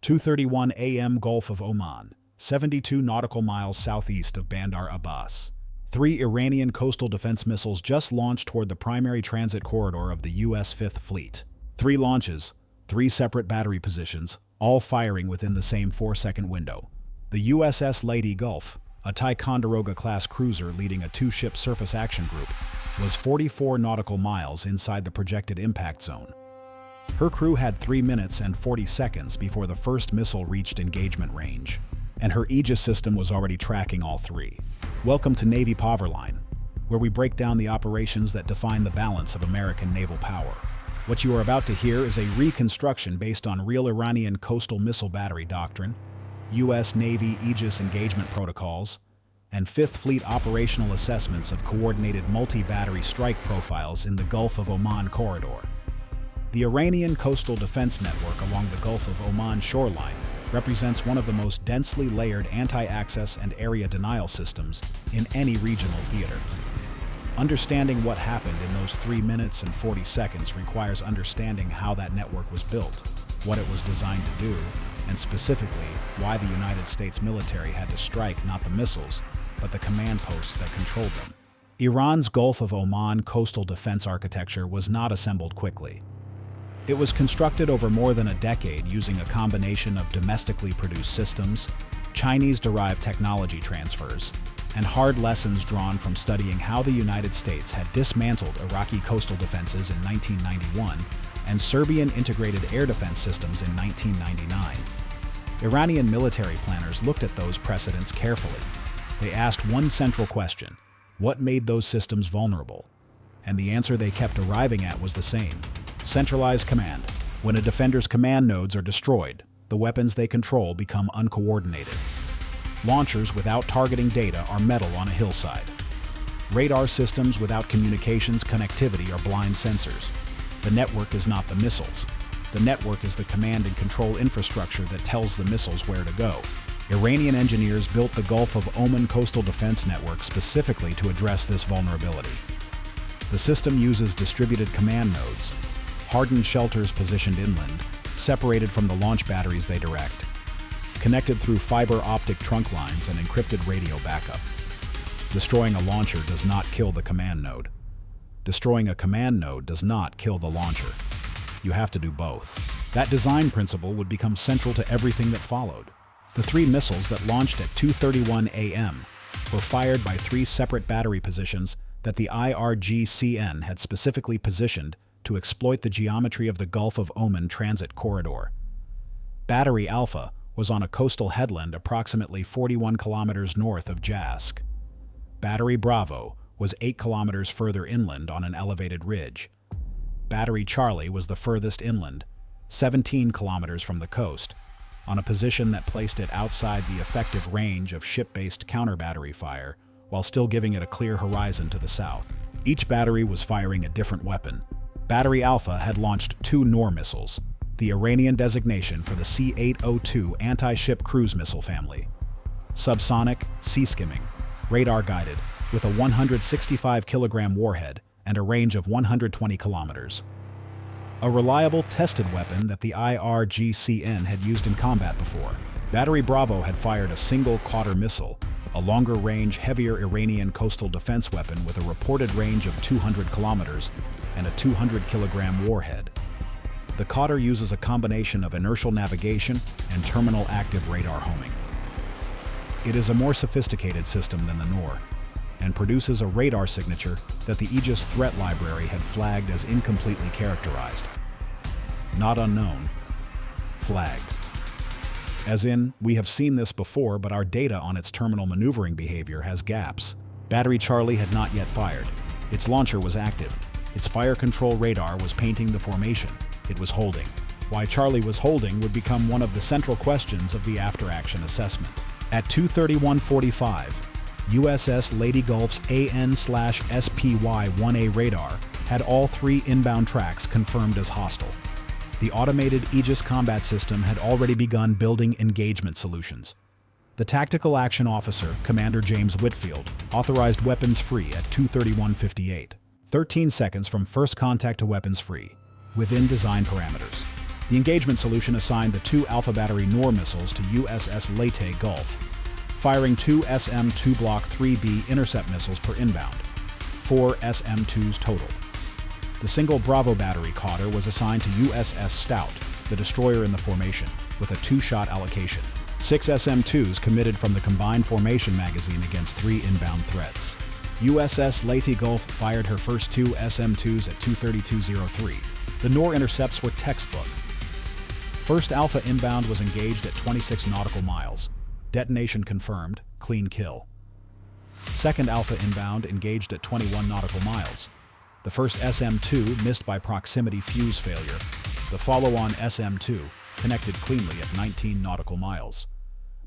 2:31 a.m. Gulf of Oman, 72 nautical miles southeast of Bandar Abbas. 3 Iranian coastal defense missiles just launched toward the primary transit corridor of the U.S. Fifth Fleet. 3 launches, 3 separate battery positions, all firing within the same 4-second window. The USS Leyte Gulf, a Ticonderoga-class cruiser leading a 2-ship surface action group, was 44 nautical miles inside the projected impact zone. Her crew had 3 minutes and 40 seconds before the first missile reached engagement range, and her Aegis system was already tracking all 3. Welcome to Navy Powerline, where we break down the operations that define the balance of American naval power. What you are about to hear is a reconstruction based on real Iranian coastal missile battery doctrine, U.S. Navy Aegis engagement protocols, and Fifth Fleet operational assessments of coordinated multi-battery strike profiles in the Gulf of Oman corridor. The Iranian coastal defense network along the Gulf of Oman shoreline represents one of the most densely layered anti-access and area denial systems in any regional theater. Understanding what happened in those 3 minutes and 40 seconds requires understanding how that network was built, what it was designed to do, and specifically why the United States military had to strike not the missiles, but the command posts that controlled them. Iran's Gulf of Oman coastal defense architecture was not assembled quickly. It was constructed over more than a decade using a combination of domestically produced systems, Chinese-derived technology transfers, and hard lessons drawn from studying how the United States had dismantled Iraqi coastal defenses in 1991 and Serbian integrated air defense systems in 1999. Iranian military planners looked at those precedents carefully. They asked one central question: what made those systems vulnerable? And the answer they kept arriving at was the same: centralized command. When a defender's command nodes are destroyed, the weapons they control become uncoordinated. Launchers without targeting data are metal on a hillside. Radar systems without communications connectivity are blind sensors. The network is not the missiles. The network is the command and control infrastructure that tells the missiles where to go. Iranian engineers built the Gulf of Oman coastal defense network specifically to address this vulnerability. The system uses distributed command nodes, hardened shelters positioned inland, separated from the launch batteries they direct, connected through fiber optic trunk lines and encrypted radio backup. Destroying a launcher does not kill the command node. Destroying a command node does not kill the launcher. You have to do both. That design principle would become central to everything that followed. The 3 missiles that launched at 2:31 a.m. were fired by 3 separate battery positions that the IRGCN had specifically positioned to exploit the geometry of the Gulf of Oman transit corridor. Battery Alpha was on a coastal headland approximately 41 kilometers north of Jask. Battery Bravo was 8 kilometers further inland on an elevated ridge. Battery Charlie was the furthest inland, 17 kilometers from the coast, on a position that placed it outside the effective range of ship-based counter-battery fire, while still giving it a clear horizon to the south. Each battery was firing a different weapon. Battery Alpha had launched 2 Noor missiles, the Iranian designation for the C-802 anti-ship cruise missile family. Subsonic, sea-skimming, radar-guided, with a 165-kilogram warhead and a range of 120 kilometers. A reliable, tested weapon that the IRGCN had used in combat before. Battery Bravo had fired a single Qader missile, a longer-range, heavier Iranian coastal defense weapon with a reported range of 200 kilometers and a 200-kilogram warhead. The Qader uses a combination of inertial navigation and terminal active radar homing. It is a more sophisticated system than the Noor, and produces a radar signature that the Aegis threat library had flagged as incompletely characterized. Not unknown, flagged. As in, we have seen this before, but our data on its terminal maneuvering behavior has gaps. Battery Charlie had not yet fired. Its launcher was active. Its fire control radar was painting the formation. It was holding. Why Charlie was holding would become one of the central questions of the after-action assessment. At 2:31:45, USS Leyte Gulf's AN/SPY-1A radar had all 3 inbound tracks confirmed as hostile. The automated Aegis combat system had already begun building engagement solutions. The Tactical Action Officer, Commander James Whitfield, authorized weapons free at 2:31:58, 13 seconds from first contact to weapons free, within design parameters. The engagement solution assigned the 2 Alpha Battery Noor missiles to USS Leyte Gulf, firing 2 SM-2 Block 3B intercept missiles per inbound, 4 SM-2s total. The single Bravo battery Qader was assigned to USS Stout, the destroyer in the formation, with a 2-shot allocation. 6 SM-2s committed from the combined formation magazine against 3 inbound threats. USS Leyte Gulf fired her first 2 SM-2s at 2:32:03. The Noor intercepts were textbook. First Alpha inbound was engaged at 26 nautical miles. Detonation confirmed, clean kill. Second Alpha inbound engaged at 21 nautical miles. The first SM-2 missed by proximity fuse failure. The follow-on SM-2 connected cleanly at 19 nautical miles.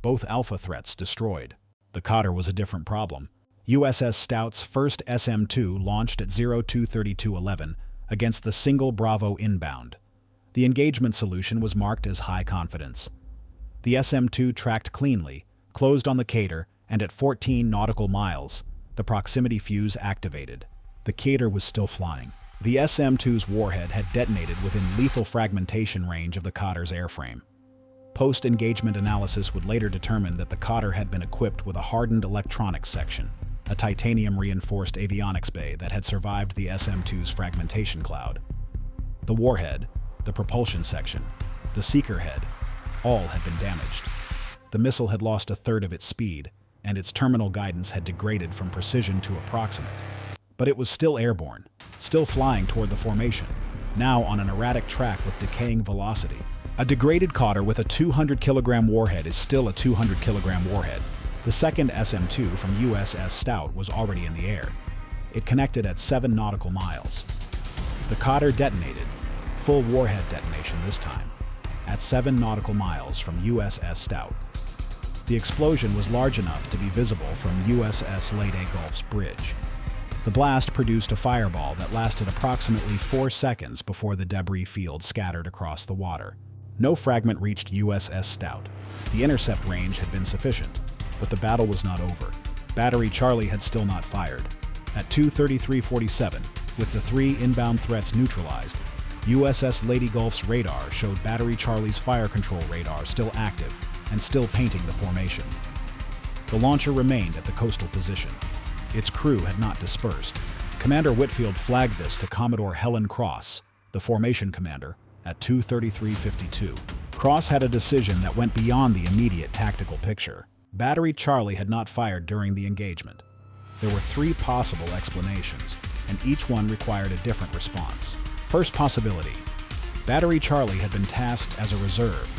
Both Alpha threats destroyed. The Qader was a different problem. USS Stout's first SM-2 launched at 02:32:11 against the single Bravo inbound. The engagement solution was marked as high confidence. The SM-2 tracked cleanly, closed on the Qader, and at 14 nautical miles, the proximity fuse activated. The Qader was still flying. The SM-2's warhead had detonated within lethal fragmentation range of the Qader's airframe. Post-engagement analysis would later determine that the Qader had been equipped with a hardened electronics section, a titanium-reinforced avionics bay that had survived the SM-2's fragmentation cloud. The warhead, the propulsion section, the seeker head, all had been damaged. The missile had lost a third of its speed, and its terminal guidance had degraded from precision to approximate. But it was still airborne, still flying toward the formation, now on an erratic track with decaying velocity. A degraded Qader with a 200-kilogram warhead is still a 200-kilogram warhead. The second SM-2 from USS Stout was already in the air. It connected at 7 nautical miles. The Qader detonated, full warhead detonation this time, at 7 nautical miles from USS Stout. The explosion was large enough to be visible from USS Leyte Gulf's bridge. The blast produced a fireball that lasted approximately 4 seconds before the debris field scattered across the water. No fragment reached USS Stout. The intercept range had been sufficient, but the battle was not over. Battery Charlie had still not fired. At 2:33:47, with the 3 inbound threats neutralized, USS Leyte Gulf's radar showed Battery Charlie's fire control radar still active and still painting the formation. The launcher remained at the coastal position. Its crew had not dispersed. Commander Whitfield flagged this to Commodore Helen Cross, the formation commander, at 2:33:52. Cross had a decision that went beyond the immediate tactical picture. Battery Charlie had not fired during the engagement. There were 3 possible explanations, and each one required a different response. First possibility: Battery Charlie had been tasked as a reserve,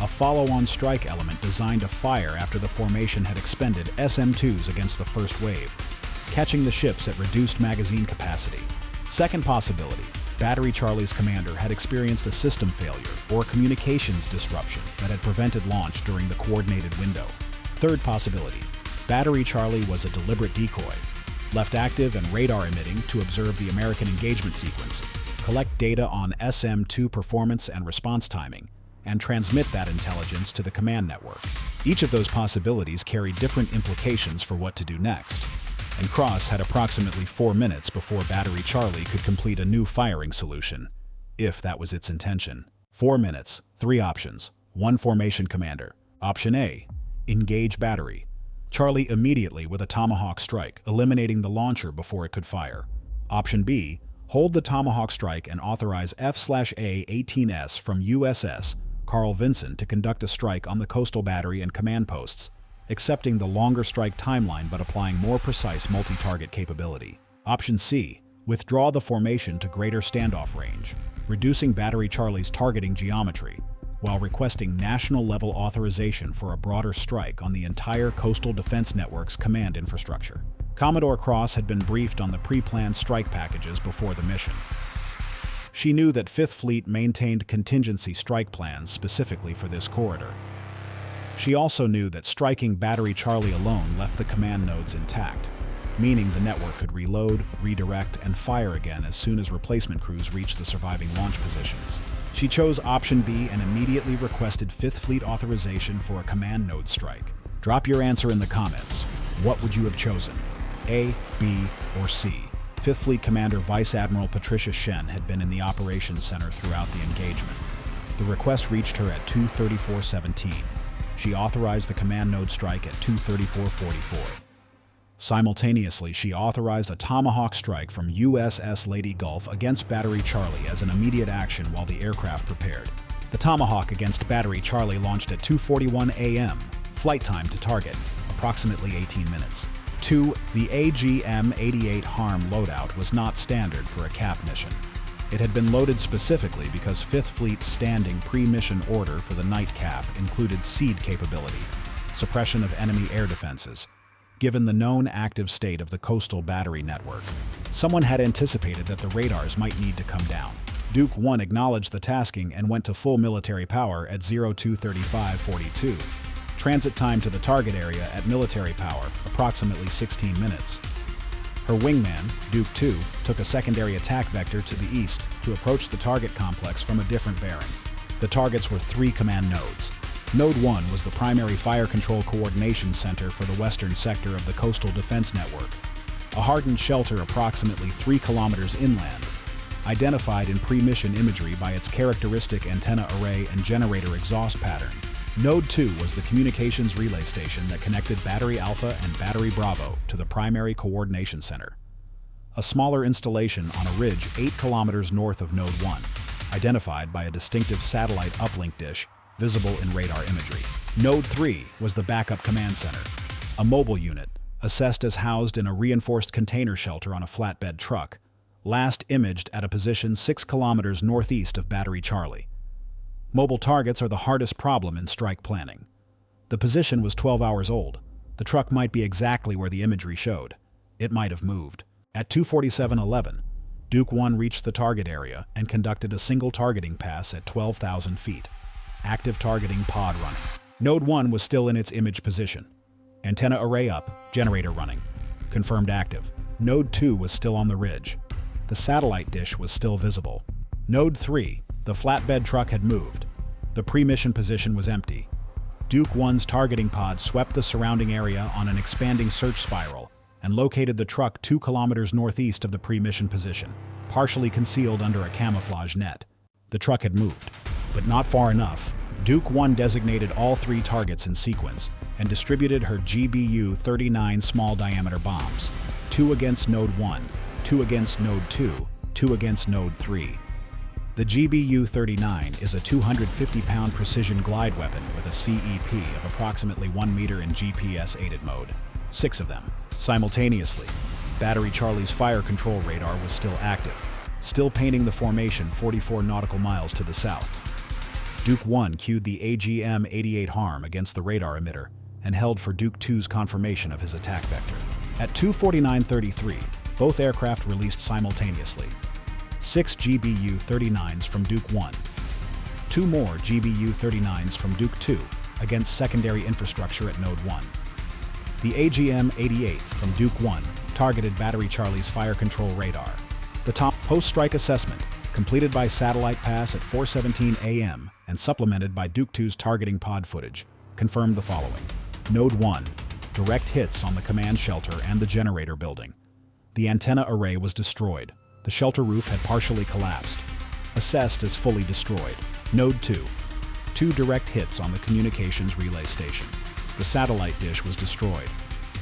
a follow-on strike element designed to fire after the formation had expended SM-2s against the first wave, catching the ships at reduced magazine capacity. Second possibility: Battery Charlie's commander had experienced a system failure or communications disruption that had prevented launch during the coordinated window. Third possibility: Battery Charlie was a deliberate decoy, left active and radar emitting to observe the American engagement sequence, collect data on SM-2 performance and response timing, and transmit that intelligence to the command network. Each of those possibilities carried different implications for what to do next, and Cross had approximately 4 minutes before Battery Charlie could complete a new firing solution, if that was its intention. 4 minutes, 3 options, 1 formation commander. Option A: engage Battery Charlie immediately with a Tomahawk strike, eliminating the launcher before it could fire. Option B: hold the Tomahawk strike and authorize F/A-18S from USS Carl Vinson to conduct a strike on the coastal battery and command posts, accepting the longer strike timeline but applying more precise multi-target capability. Option C: withdraw the formation to greater standoff range, reducing Battery Charlie's targeting geometry, while requesting national-level authorization for a broader strike on the entire Coastal Defense Network's command infrastructure. Commodore Cross had been briefed on the pre-planned strike packages before the mission. She knew that 5th Fleet maintained contingency strike plans specifically for this corridor. She also knew that striking Battery Charlie alone left the command nodes intact, meaning the network could reload, redirect, and fire again as soon as replacement crews reached the surviving launch positions. She chose Option B and immediately requested 5th Fleet authorization for a command node strike. Drop your answer in the comments. What would you have chosen? A, B, or C? 5th Fleet Commander Vice Admiral Patricia Shen had been in the Operations Center throughout the engagement. The request reached her at 2:34:17. She authorized the command node strike at 2:34:44. Simultaneously, she authorized a Tomahawk strike from USS Leyte Gulf against Battery Charlie as an immediate action while the aircraft prepared. The Tomahawk against Battery Charlie launched at 2:41 a.m. Flight time to target, approximately 18 minutes. 2. The AGM-88 HARM loadout was not standard for a CAP mission. It had been loaded specifically because 5th Fleet's standing pre-mission order for the night cap included SEAD capability, suppression of enemy air defenses, given the known active state of the coastal battery network. Someone had anticipated that the radars might need to come down. Duke 1 acknowledged the tasking and went to full military power at 02:35:42. Transit time to the target area at military power, approximately 16 minutes. Her wingman, Duke 2, took a secondary attack vector to the east to approach the target complex from a different bearing. The targets were 3 command nodes. Node 1 was the primary fire control coordination center for the western sector of the coastal defense network, a hardened shelter approximately 3 kilometers inland, identified in pre-mission imagery by its characteristic antenna array and generator exhaust pattern. Node 2 was the communications relay station that connected Battery Alpha and Battery Bravo to the primary coordination center, a smaller installation on a ridge 8 kilometers north of Node 1, identified by a distinctive satellite uplink dish visible in radar imagery. Node 3 was the backup command center, a mobile unit, assessed as housed in a reinforced container shelter on a flatbed truck, last imaged at a position 6 kilometers northeast of Battery Charlie. Mobile targets are the hardest problem in strike planning. The position was 12 hours old. The truck might be exactly where the imagery showed. It might have moved. At 2:47:11, Duke 1 reached the target area and conducted a single targeting pass at 12,000 feet. Active targeting pod running. Node 1 was still in its image position. Antenna array up, generator running. Confirmed active. Node 2 was still on the ridge. The satellite dish was still visible. Node 3, the flatbed truck had moved. The pre-mission position was empty. Duke 1's targeting pod swept the surrounding area on an expanding search spiral and located the truck 2 kilometers northeast of the pre-mission position, partially concealed under a camouflage net. The truck had moved, but not far enough. Duke 1 designated all 3 targets in sequence and distributed her GBU-39 small-diameter bombs, 2 against Node 1, 2 against Node 2, 2 against Node 3. The GBU-39 is a 250-pound precision glide weapon with a CEP of approximately 1 meter in GPS-aided mode. 6 of them. Simultaneously, Battery Charlie's fire control radar was still active, still painting the formation 44 nautical miles to the south. Duke 1 cued the AGM-88 HARM against the radar emitter and held for Duke 2's confirmation of his attack vector. At 2:49:33, both aircraft released simultaneously. 6 GBU-39s from Duke 1, 2 more GBU-39s from Duke 2 against secondary infrastructure at Node 1. The AGM-88 from Duke 1 targeted Battery Charlie's fire control radar. The top post-strike assessment, completed by satellite pass at 4:17 a.m. and supplemented by Duke 2's targeting pod footage, confirmed the following. Node 1, direct hits on the command shelter and the generator building. The antenna array was destroyed. The shelter roof had partially collapsed. Assessed as fully destroyed. Node 2, 2 direct hits on the communications relay station. The satellite dish was destroyed.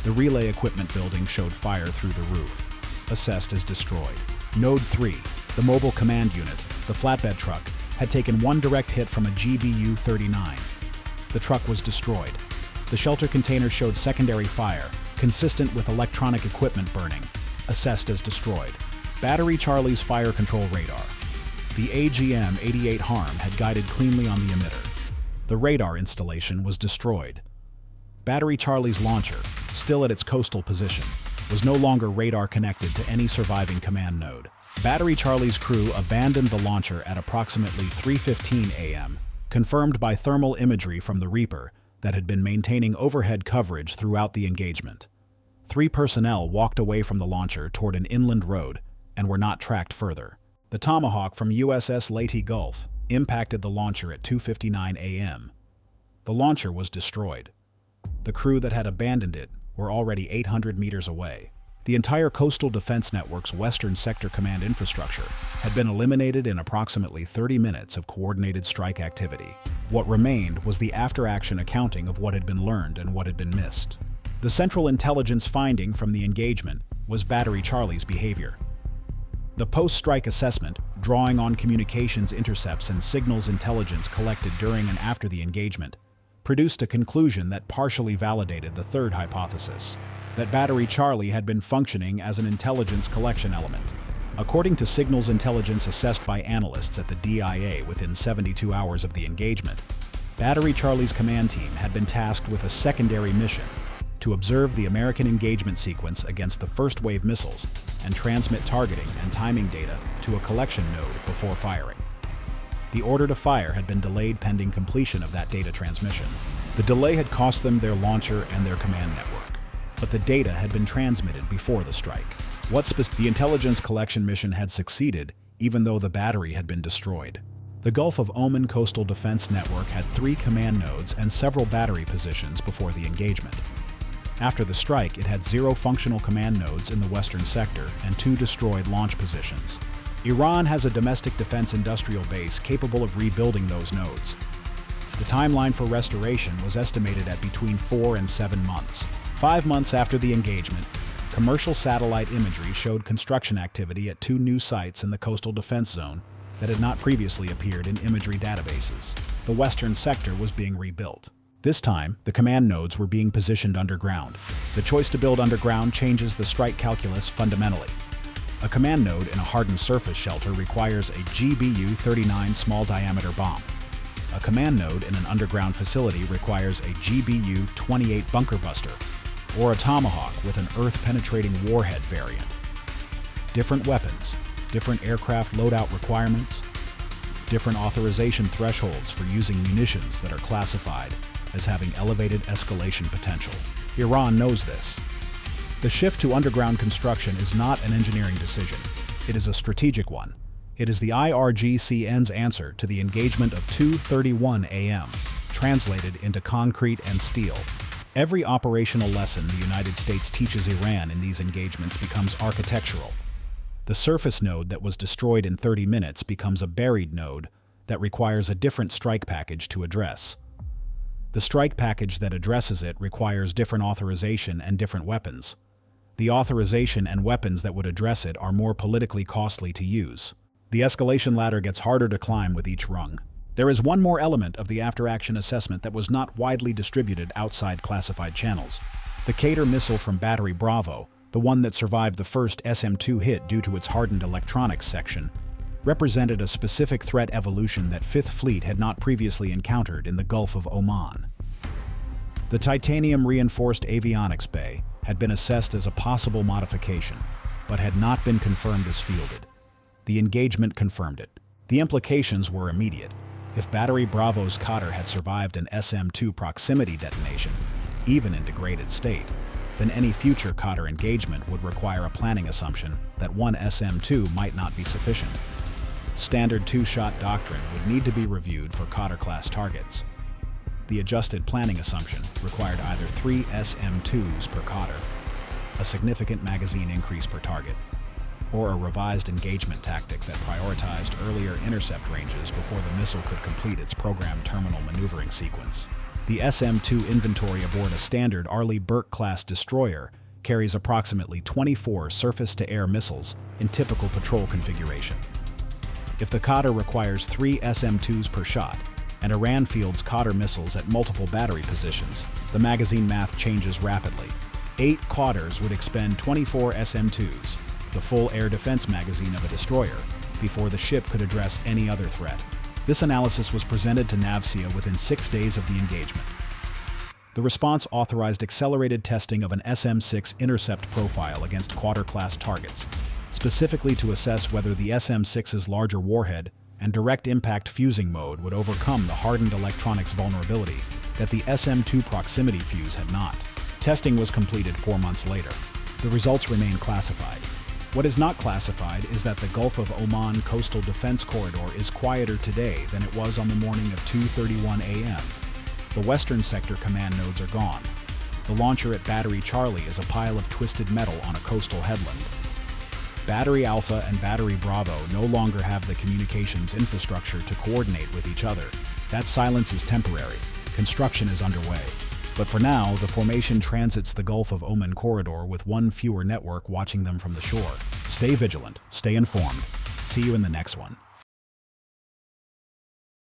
The relay equipment building showed fire through the roof. Assessed as destroyed. Node 3, the mobile command unit, the flatbed truck, had taken 1 direct hit from a GBU-39. The truck was destroyed. The shelter container showed secondary fire, consistent with electronic equipment burning. Assessed as destroyed. Battery Charlie's fire control radar. The AGM-88 HARM had guided cleanly on the emitter. The radar installation was destroyed. Battery Charlie's launcher, still at its coastal position, was no longer radar connected to any surviving command node. Battery Charlie's crew abandoned the launcher at approximately 3:15 a.m., confirmed by thermal imagery from the Reaper that had been maintaining overhead coverage throughout the engagement. 3 personnel walked away from the launcher toward an inland road and were not tracked further. The Tomahawk from USS Leyte Gulf impacted the launcher at 2:59 a.m. The launcher was destroyed. The crew that had abandoned it were already 800 meters away. The entire coastal defense network's Western Sector Command infrastructure had been eliminated in approximately 30 minutes of coordinated strike activity. What remained was the after-action accounting of what had been learned and what had been missed. The central intelligence finding from the engagement was Battery Charlie's behavior. The post-strike assessment, drawing on communications intercepts and signals intelligence collected during and after the engagement, produced a conclusion that partially validated the third hypothesis, that Battery Charlie had been functioning as an intelligence collection element. According to signals intelligence assessed by analysts at the DIA within 72 hours of the engagement, Battery Charlie's command team had been tasked with a secondary mission to observe the American engagement sequence against the first wave missiles and transmit targeting and timing data to a collection node before firing. The order to fire had been delayed pending completion of that data transmission. The delay had cost them their launcher and their command network, but the data had been transmitted before the strike. The intelligence collection mission had succeeded, even though the battery had been destroyed. The Gulf of Oman Coastal Defense Network had 3 command nodes and several battery positions before the engagement. After the strike, it had 0 functional command nodes in the western sector and 2 destroyed launch positions. Iran has a domestic defense industrial base capable of rebuilding those nodes. The timeline for restoration was estimated at between 4 and 7 months. 5 months after the engagement, commercial satellite imagery showed construction activity at 2 new sites in the coastal defense zone that had not previously appeared in imagery databases. The western sector was being rebuilt. This time, the command nodes were being positioned underground. The choice to build underground changes the strike calculus fundamentally. A command node in a hardened surface shelter requires a GBU-39 small-diameter bomb. A command node in an underground facility requires a GBU-28 bunker buster, or a Tomahawk with an earth-penetrating warhead variant. Different weapons, different aircraft loadout requirements, different authorization thresholds for using munitions that are classified as having elevated escalation potential. Iran knows this. The shift to underground construction is not an engineering decision. It is a strategic one. It is the IRGCN's answer to the engagement of 2:31 a.m., translated into concrete and steel. Every operational lesson the United States teaches Iran in these engagements becomes architectural. The surface node that was destroyed in 30 minutes becomes a buried node that requires a different strike package to address. The strike package that addresses it requires different authorization and different weapons. The authorization and weapons that would address it are more politically costly to use. The escalation ladder gets harder to climb with each rung. There is one more element of the after-action assessment that was not widely distributed outside classified channels. The Qader missile from Battery Bravo, the one that survived the first SM-2 hit due to its hardened electronics section, represented a specific threat evolution that Fifth Fleet had not previously encountered in the Gulf of Oman. The titanium-reinforced avionics bay had been assessed as a possible modification, but had not been confirmed as fielded. The engagement confirmed it. The implications were immediate. If Battery Bravo's Qader had survived an SM-2 proximity detonation, even in degraded state, then any future Qader engagement would require a planning assumption that one SM-2 might not be sufficient. Standard 2-shot doctrine would need to be reviewed for Qader-class targets. The adjusted planning assumption required either 3 SM-2s per Qader, a significant magazine increase per target, or a revised engagement tactic that prioritized earlier intercept ranges before the missile could complete its programmed terminal maneuvering sequence. The SM-2 inventory aboard a standard Arleigh Burke-class destroyer carries approximately 24 surface-to-air missiles in typical patrol configuration. If the Qader requires 3 SM-2s per shot, and Iran fields Qader missiles at multiple battery positions, the magazine math changes rapidly. 8 Qaders would expend 24 SM-2s, the full air defense magazine of a destroyer, before the ship could address any other threat. This analysis was presented to NAVSEA within 6 days of the engagement. The response authorized accelerated testing of an SM-6 intercept profile against Qader-class targets, specifically to assess whether the SM-6's larger warhead and direct impact fusing mode would overcome the hardened electronics vulnerability that the SM-2 proximity fuse had not. Testing was completed 4 months later. The results remain classified. What is not classified is that the Gulf of Oman coastal defense corridor is quieter today than it was on the morning of 2:31 a.m. The western sector command nodes are gone. The launcher at Battery Charlie is a pile of twisted metal on a coastal headland. Battery Alpha and Battery Bravo no longer have the communications infrastructure to coordinate with each other. That silence is temporary. Construction is underway. But for now, the formation transits the Gulf of Oman corridor with one fewer network watching them from the shore. Stay vigilant, stay informed. See you in the next one.